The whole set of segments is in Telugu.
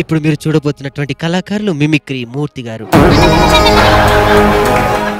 ఇప్పుడు మీరు చూడబోతున్నటువంటి కళాకారులు మిమిక్రీ మూర్తి గారు.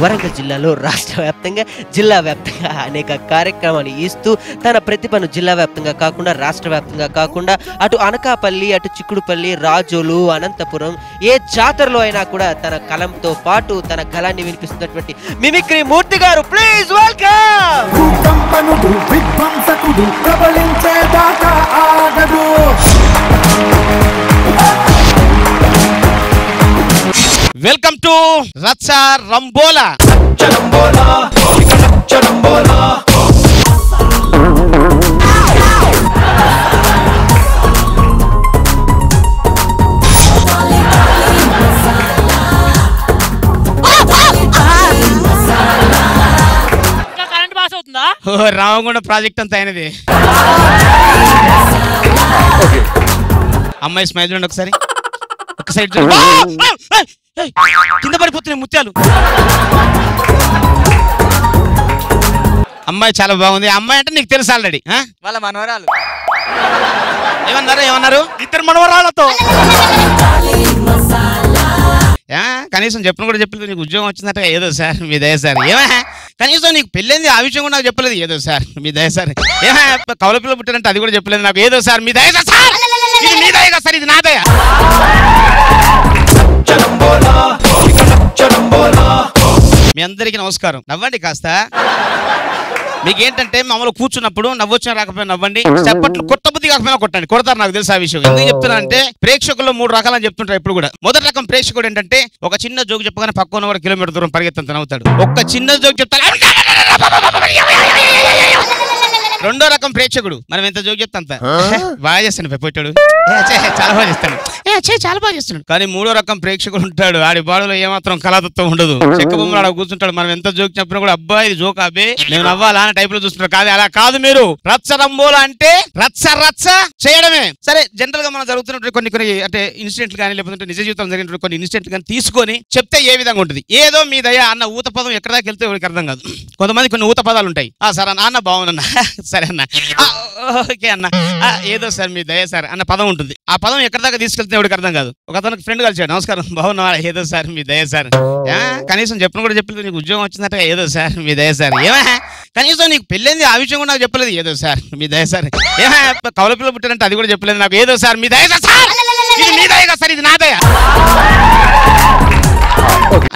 వరంగల్ జిల్లాలో రాష్ట్ర వ్యాప్తంగా జిల్లా వ్యాప్తంగా అనేక కార్యక్రమాలు ఇస్తూ తన ప్రతిభను జిల్లా వ్యాప్తంగా కాకుండా రాష్ట్ర వ్యాప్తంగా కాకుండా అటు అనకాపల్లి అటు చిక్కుడుపల్లి రాజోలు అనంతపురం ఏ జాతరలో అయినా కూడా తన కలంతో పాటు తన కళాన్ని వినిపిస్తున్నటువంటి మిమిక్రీ మూర్తి గారు. Please welcome. వెల్కమ్ టు రచ్చ రంబోలా. రామగుండ ప్రాజెక్ట్ అంతా అయినది. అమ్మాయి స్మైల్ చూడండి ఒకసారి. కింద పడిపోతున్నాయి ముత్యాలు. అమ్మాయి చాలా బాగుంది. అమ్మాయి అంటే నీకు తెలుసు ఆల్రెడీ. వాళ్ళ మనవరాలు ఏమన్నారు ఇద్దరు మనవరాలతో. కనీసం చెప్పను కూడా చెప్పలేదు. నీకు ఉద్యోగం వచ్చిందట. ఏదో సార్ మీ దయ సార్. కనీసం నీకు పెళ్ళింది ఆ విషయం కూడా నాకు చెప్పలేదు. ఏదో సార్ మీ దయ సార్. కవల పిల్ల పుట్టారంటే అది కూడా చెప్పలేదు నాకు. ఏదో సార్ మీ దయ సార్. ఇది మీ దయ కదా సార్, ఇది నా దయ. మీ అందరికీ నమస్కారం. నవ్వండి కాస్త. మీకేంటంటే మామూలు కూర్చున్నప్పుడు నవ్వొచ్చినా రాకపోయినా నవ్వండి. చెప్పట్లు కొత్త బుద్ధి కాకపోయినా కొట్టండి. కొడతారు నాకు తెలుసు ఆ విషయం. ఎందుకు చెప్తున్నా అంటే ప్రేక్షకుల్లో 3 రకాలని చెప్తుంటారు ఇప్పుడు కూడా. మొదటి రకం ప్రేక్షకుడు ఏంటంటే ఒక చిన్న జోక్ చెప్పగానే పక్కన కూడా కిలోమీటర్ దూరం పరిగెత్తంత నవ్వుతాడు. ఒక్క చిన్న జోక్ చెప్తాడు. రెండో రకం ప్రేక్షకుడు మనం ఎంత జోక్ చెప్తా అంత బాగా చేస్తాను. పెట్టాడు చాలా బాగా చేస్తాడు, చాలా బాగా చేస్తున్నాడు. కానీ మూడో రకం ప్రేక్షకుడు ఉంటాడు. ఆడి బాడలో ఏమాత్రం కళాతత్వం ఉండదు. చెక్క బొమ్మలు ఆడ కూర్చుంటాడు. మనం ఎంత జోక్ చెప్పినా కూడా అబ్బా ఇది జోక్ అబ్బే నేను నవ్వాలా అనే టైప్ లో చూస్తుంటారు. కాదు అలా కాదు. మీరు రచ్చ రంబోలా అంటే రచ్చ రచ్చ చేయడమే. సరే జనరల్ గా మనం జరుగుతున్నటువంటి కొన్ని అంటే ఇన్సిడెంట్లు కానీ లేకపోతే నిజ జీవితం జరిగినటువంటి కొన్ని ఇన్సిడెంట్లు కానీ తీసుకొని చెప్తే ఏ విధంగా ఉంటుంది. ఏదో మీ దయ అన్న ఊత పదం ఎక్కడ దాకా వెళ్తే ఎవరికి అర్థం కాదు. కొంతమంది కొన్ని ఊత పదాలు ఉంటాయి. సరే అన్న బాగుందన్న, సరే అన్న, ఓకే అన్న, ఏదో సార్ మీ దయ సార్ అన్న పదం ఉంటుంది. ఆ పదం ఎక్కడ దాకా తీసుకెళ్తే ఎవరికి అర్థం కాదు. ఒక అతనికి ఫ్రెండ్ కలిసాడు. నమస్కారం బాగున్నా, ఏదో సార్ మీ దయ సార్. కనీసం చెప్పను కూడా చెప్పలేదు. నీకు ఉద్యోగం వచ్చిందట. ఏదో సార్ మీ దయ సార్. కనీసం నీకు పెళ్ళింది ఆ విషయం కూడా నాకు చెప్పలేదు. ఏదో సార్ మీ దయ సార్. కవల పిల్ల పుట్టారంటే అది కూడా చెప్పలేదు నాకు. ఏదో సార్ మీ దయ సార్. ఇది మీ దయ కదా సార్, ఇది నా దయ.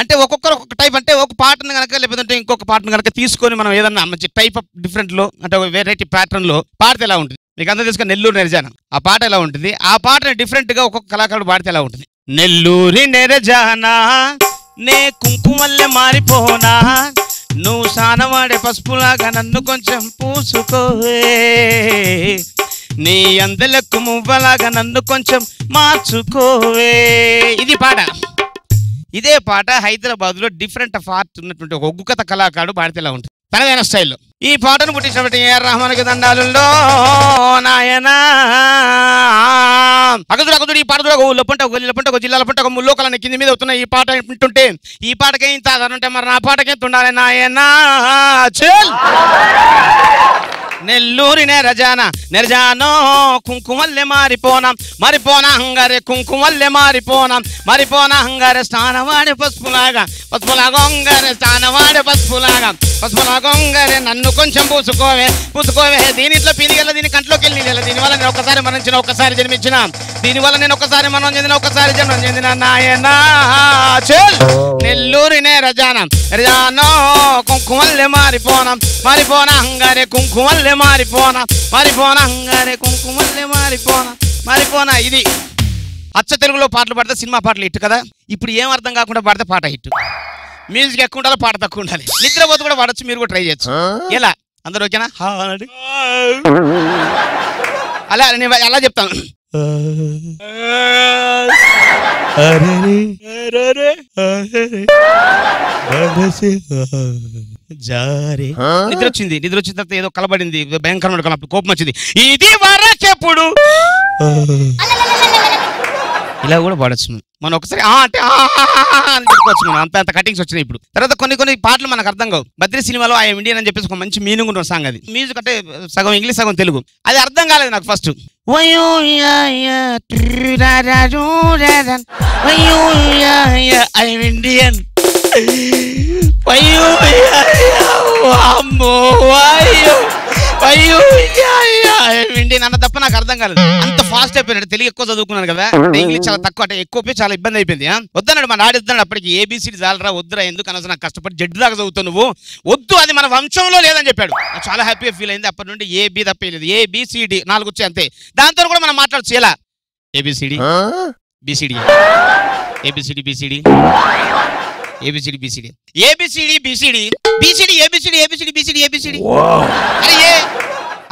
అంటే ఒక్కొక్కరు ఒక్కొక్క టైప్. అంటే ఒక పాటను కనుక లేకపోతే ఇంకొక పాటను కనుక తీసుకొని మనం ఏదన్నా మంచి టైప్ ఆఫ్ డిఫరెంట్ లో అంటే వెరైటీ ప్యాటర్న్ లో పాడితే ఎలా ఉంటుంది మీకు అందరూ తెలుసుకుని. నెల్లూరు నెరజానం ఆ పాట ఎలా ఉంటుంది, ఆ పాటని డిఫరెంట్ గా ఒక్కొక్క కళాకారుడు పాడితే ఎలా ఉంటుంది. నెల్లూరి నెరజానా నే కుంకుమల్లె మారిపోనా, నువ్వు సానవాడే పసుపులాగా నన్ను కొంచెం పూసుకోవే, నీ అందలకు మువ్వలాగా నన్ను కొంచెం మార్చుకోవే. ఇది పాట. ఇదే పాట హైదరాబాద్ లో డిఫరెంట్ ఆఫ్ ఆర్ట్ ఉన్నటువంటి ఒక ఒగ్గు కథ కళాకారుడు పాడితే ఎలా ఉంటుంది తనదైన స్టైల్లో. ఈ పాటను పుట్టించినటువంటి ఏఆర్ రెహమాన్కి దండాలుల్లో నాయనా. అగదుడు ఈ పాట ఊళ్ళో పంట ఒక గల్లీల పంట ఒక జిల్లాల పంట ఒక ముల్లోకల కింది మీద అవుతున్న ఈ పాట వింటుంటే ఈ పాటకే ఇంత అంటే మరి నా పాటకే ఉండాలి నాయనా. నెల్లూరి నెరజానా నెరజానో కుంకుమల్లె మారిపోనా మారిపోనా హంగారే కుంకుమల్లె మారిపోనా మారిపోనా హంగారే స్నానవాడే పసుపులాగా పసుపులాగా హంగారే స్నానవాడే పసుపులాగా పసుపులాగా హంగారే నన్ను కొంచెం పూసుకోవే పూసుకోవే. దీనిట్లో పీనిగల దీని కంట్లోకి వెళ్ళి దీనివల్ల నేను ఒకసారి మరణించిన ఒకసారి జన్మించిన, దీనివల్ల నేను ఒకసారి మనం చెందిన ఒకసారి జన్మం చెందిన నాయనా. నెల్లూరి నెరజానా నెరజానో కుంకుమల్లె మారిపోనా మారిపోనా హంగారే కుంకుమల్లె మారిపోనా మారిపోనా హంగారే కుంకుమల్లె మారిపోనా మారిపోనా. ఇది అచ్చ తెలుగులో పాటలు పాడితే సినిమా పాటలు హిట్ కదా. ఇప్పుడు ఏం అర్థం కాకుండా పాడితే పాట హిట్. మ్యూజిక్ ఎక్కువ ఉండాలి, పాట తక్కువ ఉండాలి. నిద్రపోతు కూడా పాడొచ్చు, మీరు కూడా ట్రై చేయొచ్చు. ఎలా అందరూ ఓకేనా? అలా నేను అలా చెప్తాను. జారే నిద్ర వచ్చింది. నిద్ర వచ్చిన తర్వాత ఏదో కలబడింది, భయంకరమైన కలప, కోపం వచ్చింది. ఇది వరకెప్పుడు ఇలా కూడా పాడచ్చు మనం. ఒకసారి అంటే అని చెప్పుకోవచ్చు మనం. అంత కటింగ్స్ వచ్చినాయి ఇప్పుడు. తర్వాత కొన్ని పాటలు మనకు అర్థం కావు. బద్రీ సినిమాలో ఐ ఇండియన్ అని చెప్పేసి ఒక మంచి మీనింగ్ ఉన్న సాంగ్ అది. మ్యూజిక్ అంటే సగం ఇంగ్లీష్ సగం తెలుగు. అది అర్థం కాలేదు నాకు ఫస్ట్. ఐ ఇండియన్ ఇండియన్ అన్న తప్ప నాకు అర్థం కాలేదు. అంత ఫాస్ట్ అయిపోయినాడు. తెలుగు ఎక్కువ చదువుకున్నాను కదా, ఇంగ్లీష్ చాలా తక్కువ, అంటే ఎక్కువ చాలా ఇబ్బంది అయిపోయింది. వద్దన్నాడు మా నాడిద్దాడు అప్పటికి. ఏబిసిడి చాలరా, వద్దురా, ఎందుకు అనవసరం నాకు కష్టపడి జడ్డు దాకా చదువుతావు నువ్వు, వద్దు, అది మన వంశంలో లేదని చెప్పాడు. చాలా హ్యాపీగా ఫీల్ అయింది. అప్పటి నుండి ఏబి తప్పలేదు, ఏబిసిడి 4 వచ్చాయి అంతే. దాంతో కూడా మనం మాట్లాడచ్చు. ఎలా A B C D B C D, A B C D B C D, A B C D B C D, A B C D B C D, B C D A B C D, A B C D B C D, A B C D. అరే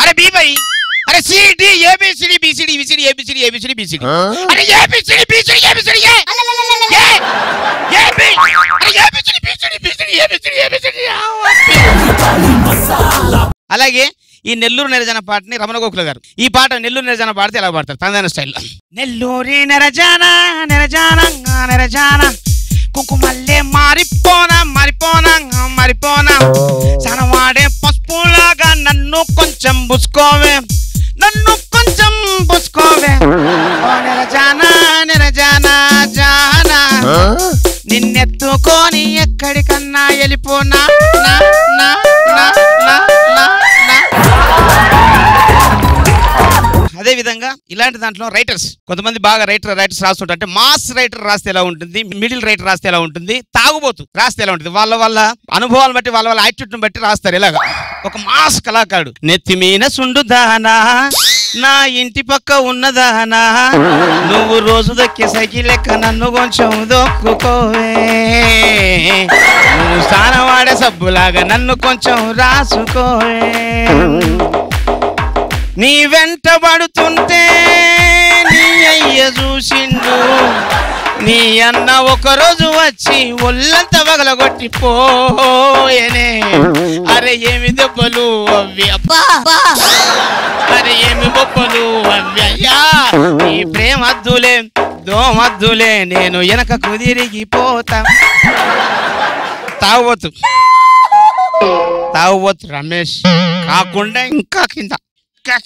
అరే బి బై, అరే C D A B C D B C D B C D A B C D, A B C D B C D, అరే A B C D B C D, A B C D A A B, అరే A B C D B C D B C D, A B C D, A B C D. అలాగే ఈ నెల్లూరు నిరజన పాటని రమణ గోకుల గారు, ఈ పాట నెల్లూరు నిరజన పాడితే ఎలా పాడతారు తందాన స్టైల్లో. నెల్లూరి నిరజన నిరజన నిరజన కుంకుమల్లే మారిపోనా మారిపోనా మారిపోనా, సనవాడే పసుపులాగా నన్ను కొంచెం బుసుకోవే, నన్ను కొంచెం బుసుకోవే, నిరజానా నిరజానా జానా, నిన్నెత్తుకొని ఎక్కడికన్నా వెళ్ళిపోనా. అదే విధంగా ఇలాంటి దాంట్లో రైటర్స్ కొంతమంది బాగా రైటర్స్ రాస్తుంటారు. అంటే మాస్ రైటర్ రాస్తే ఎలా ఉంటుంది, మిడిల్ రైటర్ రాస్తే ఎలా ఉంటుంది, తాగుబోతు రాస్తే ఎలా ఉంటుంది, వాళ్ళ అనుభవాలను బట్టి వాళ్ళ యాటిట్యూడ్ని బట్టి రాస్తారు. ఎలాగా ఒక మాస్ కళాకారుడు, నెత్తిమీన సుండుదానా నా ఇంటి పక్క ఉన్నదానా, నువ్వు రోజు దక్కే సైకిల్ లెక్క నన్ను కొంచెం దొక్కుకోవే, నువ్వు స్నానం వాడే సబ్బులాగా నన్ను కొంచెం రాసుకోవే, నీ వెంట పడుతుంటే నీ అయ్య చూసిండు, నీ అన్న ఒకరోజు వచ్చి ఒళ్ళంత వగలగొట్టి పోయేనే, అరే ఏమి దెబ్బలు అవి అబ్బా, అరే ఏమి బొబ్బలు అవి అయ్యా, నీ ప్రేమద్దులే దోమద్దులే, నేను వెనకకు తిరిగిపోతా. తాగుబోతు రమేష్ కాకుండా ఇంకా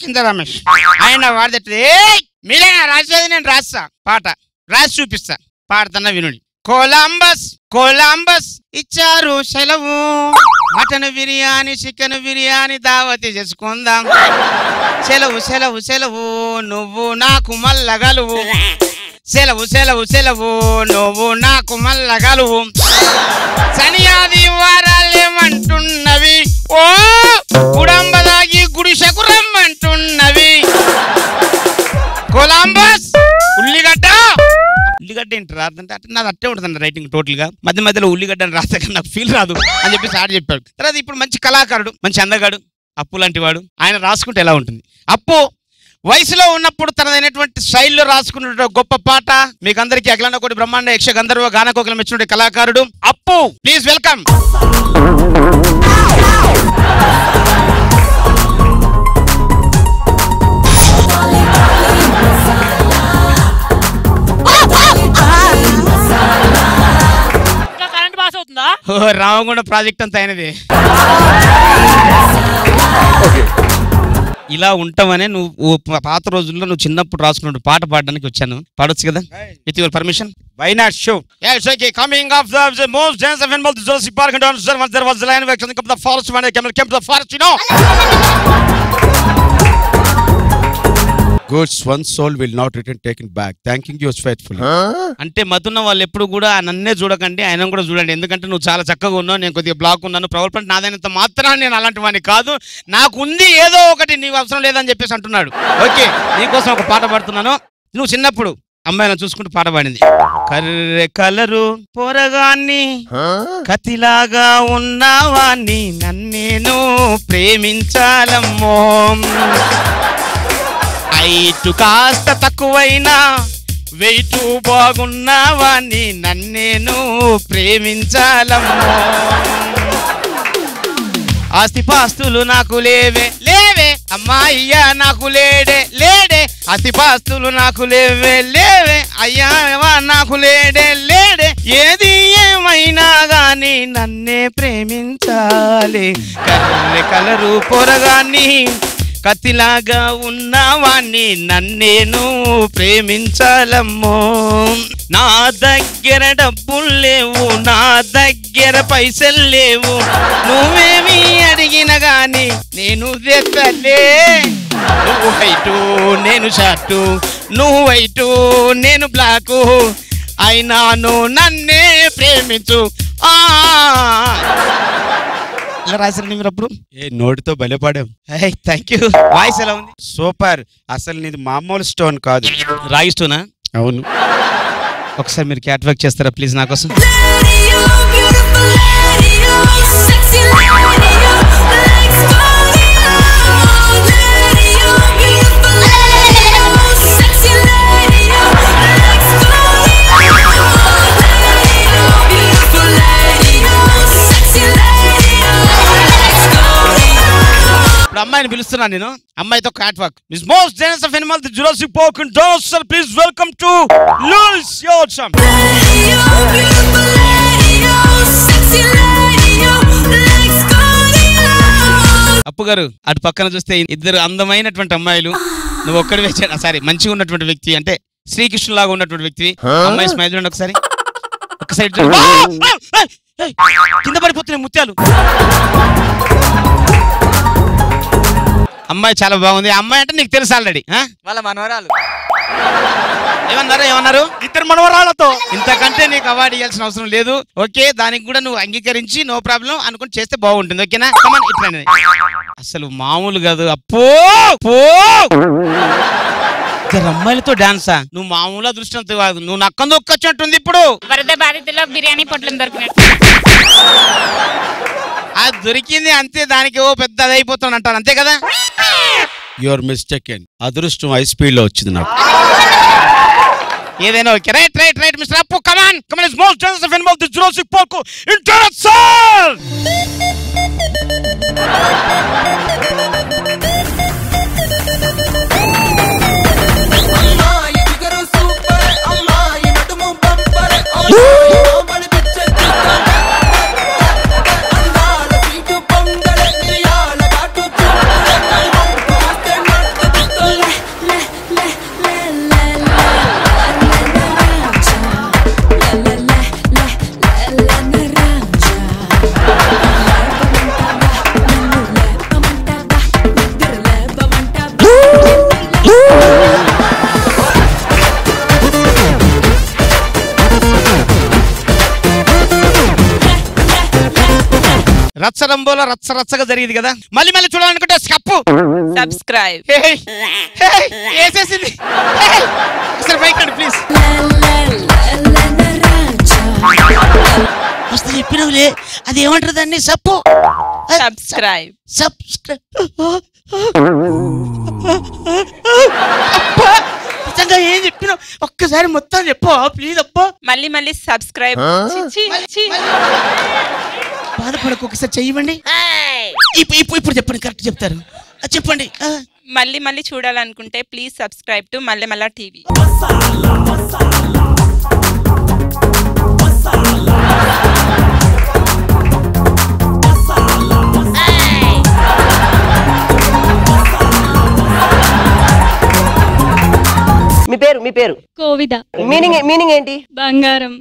కింద రమేష్, ఆయన వాడితే మీరేనా రాసేది, నేను రాస్తా, పాట రాసి చూపిస్తా, పాడుతున్నా వినుడి. కొలంబస్ ఇచ్చారు సెలవు, మటన్ బిర్యానీ చికెన్ బిర్యానీ దావతి చేసుకుందాం, సెలవు సెలవు సెలవు నువ్వు నాకు మల్లగలువు, సెలవు సెలవు సెలవు నువ్వు నాకు మల్లగలువు, శనియాది వారాలేమంటున్నవి, ఓ గుడంబలాగి గుడిసెకు రమ్మంటున్నవి, కొలంబస్ ఉల్లిగడ్డ ఏంటి రాదంటే అంటే నాది అట్టే ఉంటుంది రైటింగ్ టోటల్ గా. మధ్యలో ఉల్లిగడ్డ అని రాస్తే నాకు ఫీల్ రాదు అని చెప్పేసి ఆడ చెప్పాడు. తర్వాత ఇప్పుడు మంచి కళాకారుడు, మంచి అందగాడు, అప్పు లాంటి వాడు, ఆయన రాసుకుంటే ఎలా ఉంటుంది. అప్పు వయసులో ఉన్నప్పుడు తనదైనటువంటి స్టైల్లో రాసుకున్న గొప్ప పాట మీకు అందరికీ అఖిలాండకోటి బ్రహ్మాండ యక్ష గంధర్వ గానకోకిలం ఇచ్చిన కళాకారుడు అప్పు. Please welcome. రామగుండ ప్రాజెక్ట్ అంతా అయినది. ఇలా ఉంటామనే నువ్వు పాత రోజుల్లో నువ్వు చిన్నప్పుడు రాసుకున్న పాట పాడడానికి వచ్చాను. పాడొచ్చు కదా with your permission? Why not show? Yes, okay. Coming of the most dance of animals, the Jurassic Park, and there was the lion where coming up the forest when I came to the forest, you know. Goods one soul will not return taken back. Thanking you faithfully. అంటే మతున్న వాళ్ళు ఎప్పుడు కూడా నన్నే చూడకండి, ఆయన కూడా చూడండి. ఎందుకంటే నువ్వు చాలా చక్కగా ఉన్నావు, నేను కొద్దిగా బ్లాక్ ఉన్నాను. ప్రవర్తన నాదైనంత మాత్రాన్ని నేను అలాంటి వాడిని కాదు, నాకు ఉంది ఏదో ఒకటి, నీకు అవసరం లేదని చెప్పేసి అంటున్నాడు. ఓకే, నీకోసం ఒక పాట పాడుతున్నాను. నువ్వు చిన్నప్పుడు అమ్మాయిని చూసుకుంటూ పాట పాడింది. కర్రె కలరు పొరగాన్ని కతిలాగా ఉన్నవాన్ని నన్నేను ప్రేమించాలమ్మో, ఐటు కాస్త తక్కువైనా వెయిట్ బాగున్నావాన్ని నన్నేను ప్రేమించాలమ్మో. ఆస్తిపాస్తులు నాకు లేవే లేవే అమ్మాయ్యా నాకు లేడే లేడే. ఆస్తిపాస్తులు నాకు లేవే లేవే అయ్యా నాకు లేడే లేడే. ఏది ఏమైనా గాని నన్నే ప్రేమించాలి. కలరు పొరగాన్ని కత్తిలాగా ఉన్నవాణ్ణి నన్నేను ప్రేమించాలమ్మో. నా దగ్గర డబ్బులు లేవు, నా దగ్గర పైసలు లేవు, నువ్వేమి అడిగిన గాని నేను తెస్తలే. నువ్వు హైటు నేను షార్టు, నువ్వు వైటు నేను బ్లాకు, అయినాను నన్నే ప్రేమించు. ఇలా రాశారండి మీరు అప్పుడు? ఏ నోటితో బలపడాం. Thank you. వాయిస్ ఎలా ఉంది? సూపర్. అసలు నీది మామూలు స్టోన్ కాదు, రాగి స్టోనా? అవును. ఒకసారి మీరు క్యాట్ వర్క్ చేస్తారా ప్లీజ్ నా కోసం? ఇప్పుడు అమ్మాయిని పిలుస్తున్నాను నేను, అమ్మాయితో cat walk. Miss most dangerous of animal the Jurassic Park and dancer, please welcome to Louis యోర్చమ్. అప్పు గారు అటు పక్కన చూస్తే ఇద్దరు అందమైనటువంటి అమ్మాయిలు, నువ్వు ఒక్కడివే సారీ మంచిగా ఉన్నటువంటి వ్యక్తి, అంటే శ్రీకృష్ణులాగా లాగా ఉన్నటువంటి వ్యక్తి. అమ్మాయి స్మైల్ చూడండి ఒకసారి, ఒక సైడ్ కింద పడిపోతున్నాయి ముత్యాలు. అమ్మాయి చాలా బాగుంది. అమ్మాయి అంటే నీకు తెలుసు ఆల్రెడీ, వాళ్ళ మనవరాలు. ఏమన్నారు? ఇద్దరు మనవరాలతో. ఇంతకంటే నీకు అవార్డు ఇవ్వాల్సిన అవసరం లేదు. ఓకే, దానికి కూడా నువ్వు అంగీకరించి నో ప్రాబ్లం అనుకుని చేస్తే బాగుంటుంది. ఓకేనా? కమాన్ ఇట్లా. అసలు మామూలు కాదు అప్పో. ఇద్దరు అమ్మాయిలతో డాన్సా? నువ్వు మామూలు అదృష్టంతో కాదు, నువ్వు నక్కం దొక్కొచ్చినట్టుంది. ఇప్పుడు వరద బాధితుల్లో బిర్యానీ పొట్లం దొరికినట్టు అది దొరికింది అంతే, దానికి ఓ పెద్ద అది అయిపోతాను అంటాను, అంతే కదా? Your mistaken. అదృష్టం హై స్పీడ్ లో వచ్చింది నాకు. ఏదైనా okay. Right mister Appu, come on is most dangerous of animal the Jurassic Park ఇంటర్సెల్. రచ్చరంబోలో రచ్చగా జరిగింది కదా, మళ్ళీ చూడాలనుకుంటే స్కప్పు సబ్స్క్రైబ్ వేసేసింది. ఒకసారి బైక్ అండి ప్లీజ్. వస్తే చెప్పినవులే, అది ఏమంటారు దాన్ని? సప్పు. సబ్స్క్రైబ్. నిజంగా ఏం చెప్పినావు? ఒక్కసారి మొత్తం చెప్పు ప్లీజ్. అప్పో మళ్ళీ సబ్స్క్రైబ్. బాధపడకు, ఒకసారి చెయ్యండి. ఇప్పుడు చెప్పండి, కరెక్ట్ చెప్తారు, చెప్పండి. మళ్ళీ చూడాలనుకుంటే please subscribe to Mallemala TV. మీ పేరు? కోవిద. మీనింగ్ ఏంటి? బంగారం.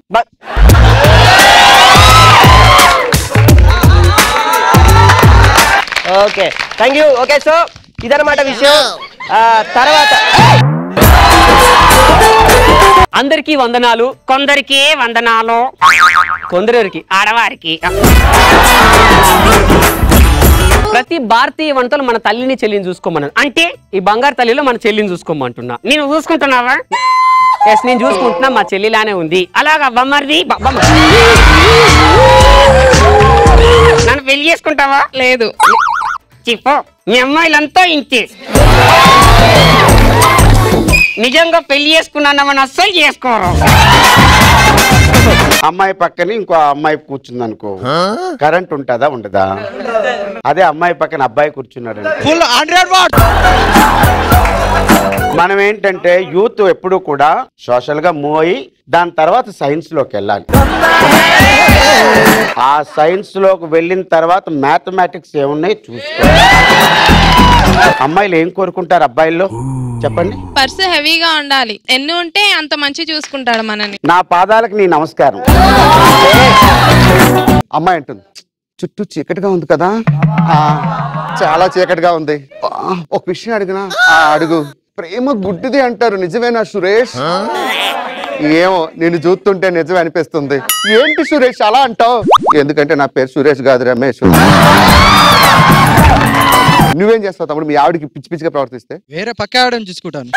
Okay, thank you. Okay, so ఇదన్నమాట విషయం. తర్వాత అందరికీ వందనాలు, కొందరికి వందనాలు, కొందరికి ఆడవారికి. ప్రతి భారతీయ వంటలు మన తల్లిని చెల్లిని చూసుకోమన్నారు. అంటే ఈ బంగారు తల్లిలో మన చెల్లిని చూసుకోమంటున్నా. నేను చూసుకుంటున్నావా? ఎస్, నేను చూసుకుంటున్నా. మా చెల్లిలానే ఉంది. అలాగా బొమ్మర్ది. నన్ను పెళ్లి చేసుకుంటావా? లేదు. చెప్పు, మీ అమ్మాయిలంతా ఇంతే. నిజంగా పెళ్లి చేసుకున్నామని అస్సలు చేసుకోరు. అమ్మాయి పక్కన ఇంకో అమ్మాయి కూర్చుంది అనుకో, కరెంట్ ఉంటుందా ఉండదా? అదే అమ్మాయి పక్కన అబ్బాయి కూర్చున్నాడు ఫుల్ 100 వాట్. మనం ఏంటంటే యూత్ ఎప్పుడు కూడా సోషల్ గా మూవ్ అయ్యి దాని తర్వాత సైన్స్ లోకి వెళ్ళాలి. ఆ సైన్స్ లోకి వెళ్ళిన తర్వాత మ్యాథమెటిక్స్ ఏమున్నాయి చూసుకోవాలి. అమ్మాయిలు ఏం కోరుకుంటారు అబ్బాయిల్లో చెప్పండి? పర్సు హెవీగా ఉండాలి, ఎన్ని ఉంటే అంత మంచి చూసుకుంటాడు మనని. నా పాదాలకు నీ నమస్కారం. అమ్మాయి అంటుంది, చుట్టూ చీకటిగా ఉంది కదా. చాలా చీకటిగా ఉంది. ఒక విషయం అడిగినా అడుగు. ప్రేమ గుడ్డిది అంటారు, నిజమేనా సురేష్? ఏమో నేను చూస్తుంటే నిజమే అనిపిస్తుంది. ఏంటి సురేష్ అలా అంటావు? ఎందుకంటే నా పేరు సురేష్ కాదు రమేష్. నువ్వేం చేస్తావు తమ్ముడు మీ ఆవిడకి పిచ్చి పిచ్చిగా ప్రవర్తిస్తే? వేరే పక్క ఆవిడని చూసుకుంటాను.